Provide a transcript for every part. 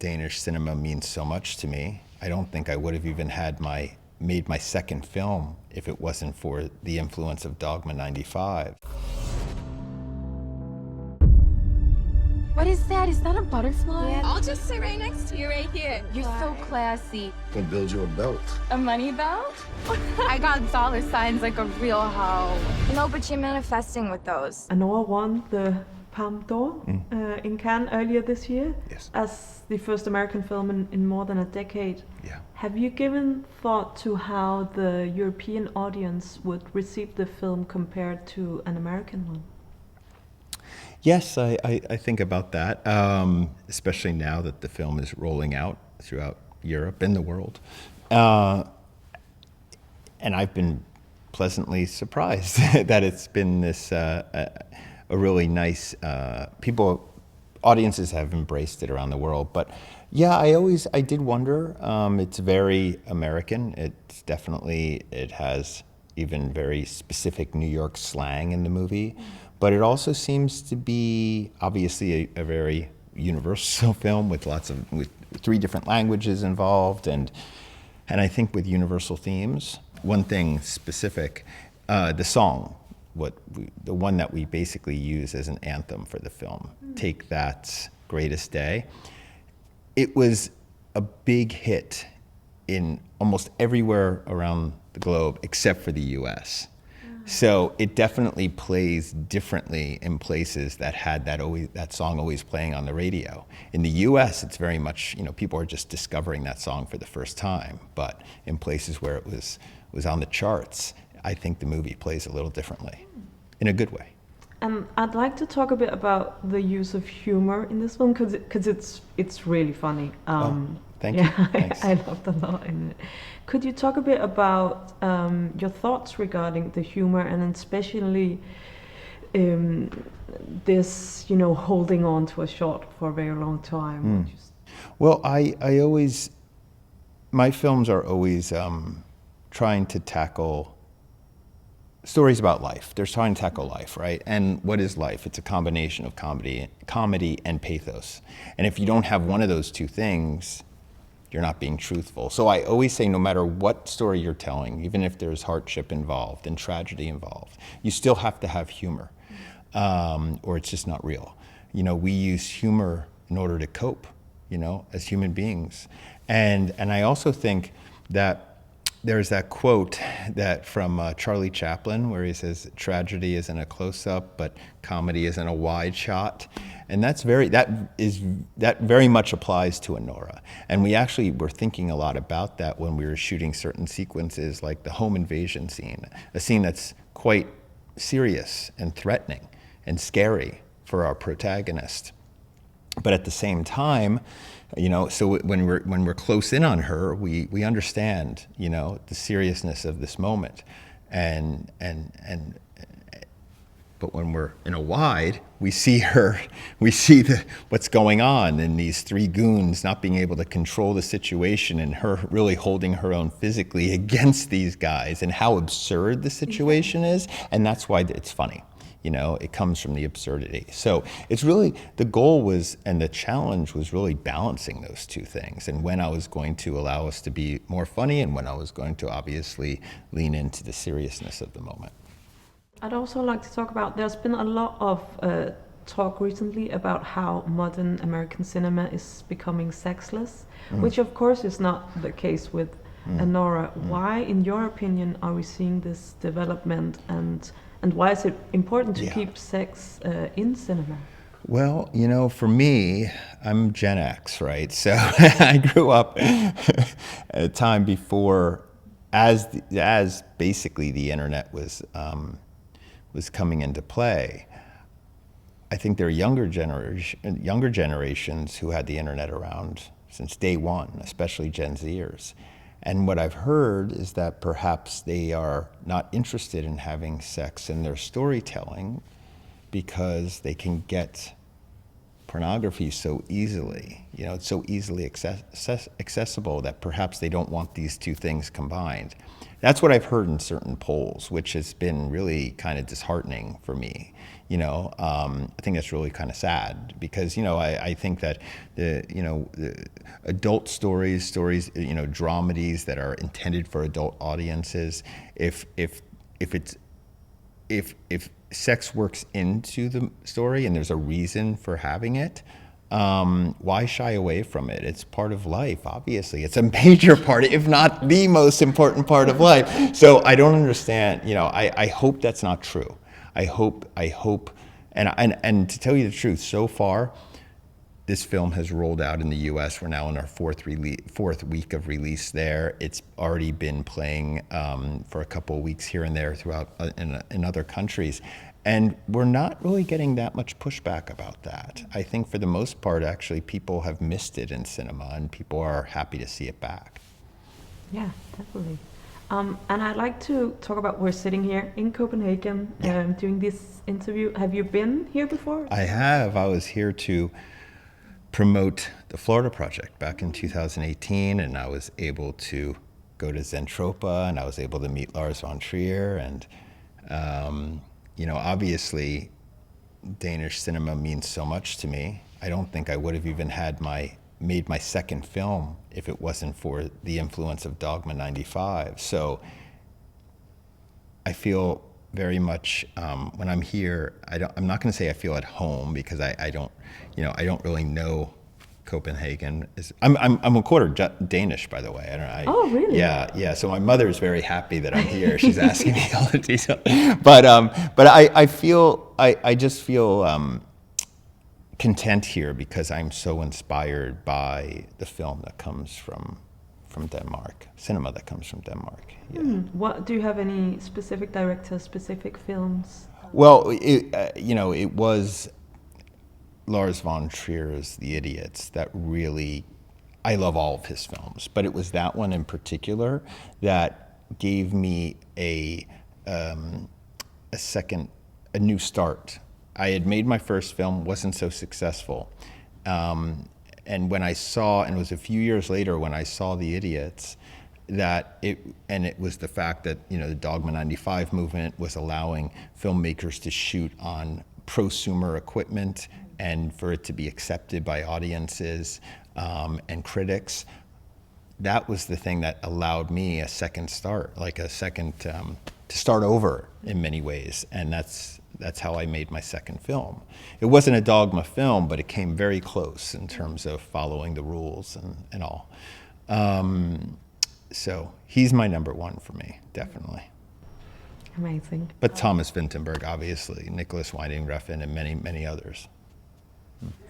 Danish cinema means so much to me. I don't think I would have even made my second film if it wasn't for the influence of Dogma 95. What is that? Is that a butterfly? Yeah, I'll just sit right next to you right here. You're so classy. I'll build you a belt. A money belt? I got dollar signs like a real hoe. No, but you're manifesting with those. Anora won the Palme d'Or in Cannes earlier this year. Yes. As the first American film in more than a decade. Yeah. Have you given thought to how the European audience would receive the film compared to an American one? Yes, I think about that, especially now that the film is rolling out throughout Europe and the world. And I've been pleasantly surprised that it's been this a really nice, audiences have embraced it around the world. But yeah, I did wonder, it's very American. It's definitely, it has even very specific New York slang in the movie. But it also seems to be obviously a very universal film with with 3 different languages involved, and I think with universal themes. One thing specific, the song, the one that we basically use as an anthem for the film, Take That's Greatest Day. It was a big hit in almost everywhere around the globe except for the US. So it definitely plays differently in places that had that song always playing on the radio. In the US, it's very much, people are just discovering that song for the first time. But in places where it was on the charts, I think the movie plays a little differently, in a good way. And I'd like to talk a bit about the use of humor in this film, because it's really funny. Thank you. Thanks. I loved a lot in it. Could you talk a bit about your thoughts regarding the humor, and especially this, holding on to a shot for a very long time? Well, my films are always trying to tackle stories about life. They're trying to tackle life, right? And what is life? It's a combination of comedy and pathos. And if you don't have one of those 2 things, you're not being truthful. So I always say, no matter what story you're telling, even if there's hardship involved and tragedy involved, you still have to have humor, or it's just not real. We use humor in order to cope, as human beings. And I also think that there's that quote that from Charlie Chaplin where he says, tragedy isn't a close-up, but comedy isn't a wide shot. And that very much applies to Anora. And we actually were thinking a lot about that when we were shooting certain sequences, like the home invasion scene, a scene that's quite serious and threatening and scary for our protagonist. But at the same time, so when we're close in on her, we understand, the seriousness of this moment, but when we're in a wide, we see what's going on, and these 3 goons not being able to control the situation, and her really holding her own physically against these guys, and how absurd the situation is, and that's why it's funny. It comes from the absurdity. So it's really, the goal was, and the challenge was really balancing those 2 things, and when I was going to allow us to be more funny, and when I was going to obviously lean into the seriousness of the moment. I'd also like to talk about, there's been a lot of talk recently about how modern American cinema is becoming sexless, which of course is not the case with Anora. Why, in your opinion, are we seeing this development, and why is it important to keep sex in cinema? Well, for me, I'm Gen X, right? So I grew up at a time before, as basically the internet was coming into play. I think there are younger generations who had the internet around since day one, especially Gen Zers. And what I've heard is that perhaps they are not interested in having sex in their storytelling because they can get pornography so easily. You know, it's so easily accessible that perhaps they don't want these two things combined. That's what I've heard in certain polls, which has been really kind of disheartening for me. You know, I think that's really kind of sad because, you know, I think that the adult stories, you know, dramedies that are intended for adult audiences, if sex works into the story and there's a reason for having it, why shy away from it? It's part of life, obviously. It's a major part, if not the most important part of life. So I don't understand, you know, I hope that's not true. I hope, and to tell you the truth, so far, this film has rolled out in the U.S. We're now in our fourth week of release there. It's already been playing for a couple of weeks here and there throughout in other countries. And we're not really getting that much pushback about that. I think for the most part, actually, people have missed it in cinema and people are happy to see it back. Yeah, definitely. And I'd like to talk about, we're sitting here in Copenhagen doing this interview. Have you been here before? I have. I was here to promote the Florida Project back in 2018, and I was able to go to Zentropa, and I was able to meet Lars von Trier, and you know, obviously, Danish cinema means so much to me. I don't think I would have even made my second film if it wasn't for the influence of Dogma 95. So I feel very much when I'm here. I'm not going to say I feel at home because I don't really know Copenhagen. I'm a quarter Danish, by the way. Oh, really? Yeah. So my mother is very happy that I'm here. She's asking me all the details. But I just feel content here because I'm so inspired by the film that comes from Denmark, cinema that comes from Denmark. Yeah. What do you have any specific directors, specific films? Well, it was Lars von Trier's The Idiots that really, I love all of his films, but it was that one in particular that gave me a new start. I had made my first film, wasn't so successful. And when I saw, and it was a few years later when I saw The Idiots, it was the fact that, you know, the Dogma 95 movement was allowing filmmakers to shoot on prosumer equipment and for it to be accepted by audiences and critics. That was the thing that allowed me a second start, like a second, to start over in many ways. And that's how I made my second film. It wasn't a Dogma film, but it came very close in terms of following the rules and all. So he's my number one for me, definitely. Amazing. But Thomas Vinterberg, obviously, Nicholas Winding Refn, and many, many others.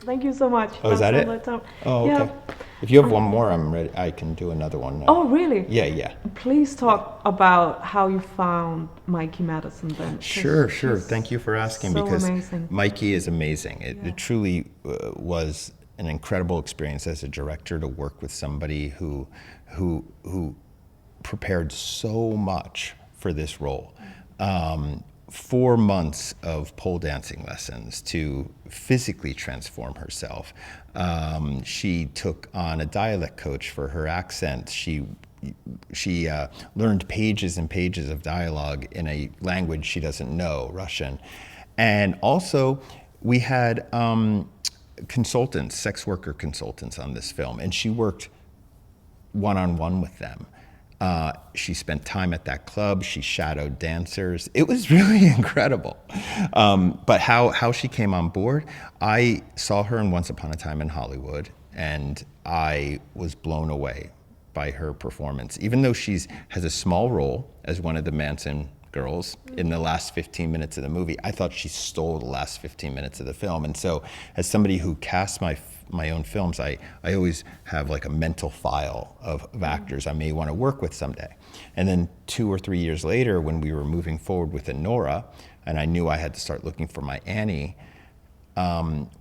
Thank you so much. Oh, is that it? Oh, okay. Yeah. If you have one more, I'm ready. I can do another one now. Oh, really? Yeah. Please talk about how you found Mikey Madison then. Sure. Thank you for asking, so because amazing. Mikey is amazing. It truly was an incredible experience as a director to work with somebody who prepared so much for this role. 4 months of pole dancing lessons to physically transform herself. She took on a dialect coach for her accent. She learned pages and pages of dialogue in a language she doesn't know, Russian. And also, we had consultants, sex worker consultants on this film, and she worked one-on-one with them. She spent time at that club. She shadowed dancers. It was really incredible. But how she came on board, I saw her in Once Upon a Time in Hollywood, and I was blown away by her performance. Even though has a small role as one of the Manson girls in the last 15 minutes of the movie, I thought she stole the last 15 minutes of the film. And so as somebody who casts my own films, I always have like a mental file of actors I may want to work with someday. And then 2 or 3 years later, when we were moving forward with Anora, and I knew I had to start looking for my Annie,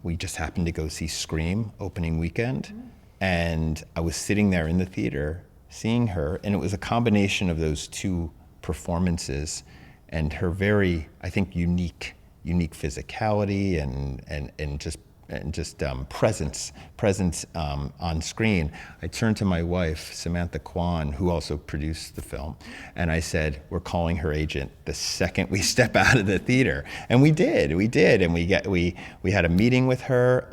we just happened to go see Scream opening weekend. And I was sitting there in the theater seeing her, and it was a combination of those two performances and her very, I think, unique physicality and presence on screen, I turned to my wife, Samantha Kwan, who also produced the film, and I said, we're calling her agent the second we step out of the theater. And we did, and we had a meeting with her.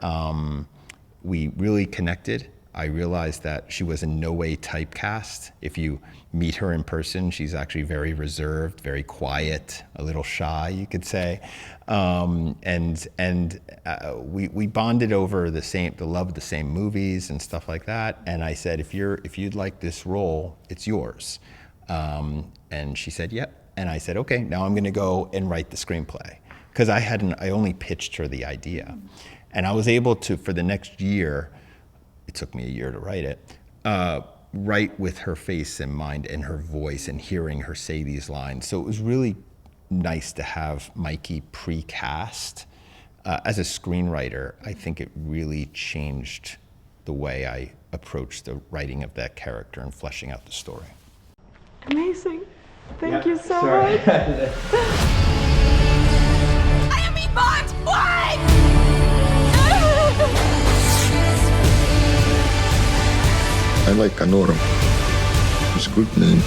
We really connected. I realized that she was in no way typecast. If you meet her in person, she's actually very reserved, very quiet, a little shy, you could say. We bonded over the love of the same movies and stuff like that. And I said, if you'd like this role, it's yours. And she said, yep. And I said, okay, now I'm gonna go and write the screenplay. Because I only pitched her the idea. And I was able to, for the next year, it took me a year to write it, write with her face in mind and her voice and hearing her say these lines. So it was really nice to have Mikey pre-cast. As a screenwriter, I think it really changed the way I approached the writing of that character and fleshing out the story. Amazing. Thank you so much. I am Yvonne's wife! I like Anora. It's a good name.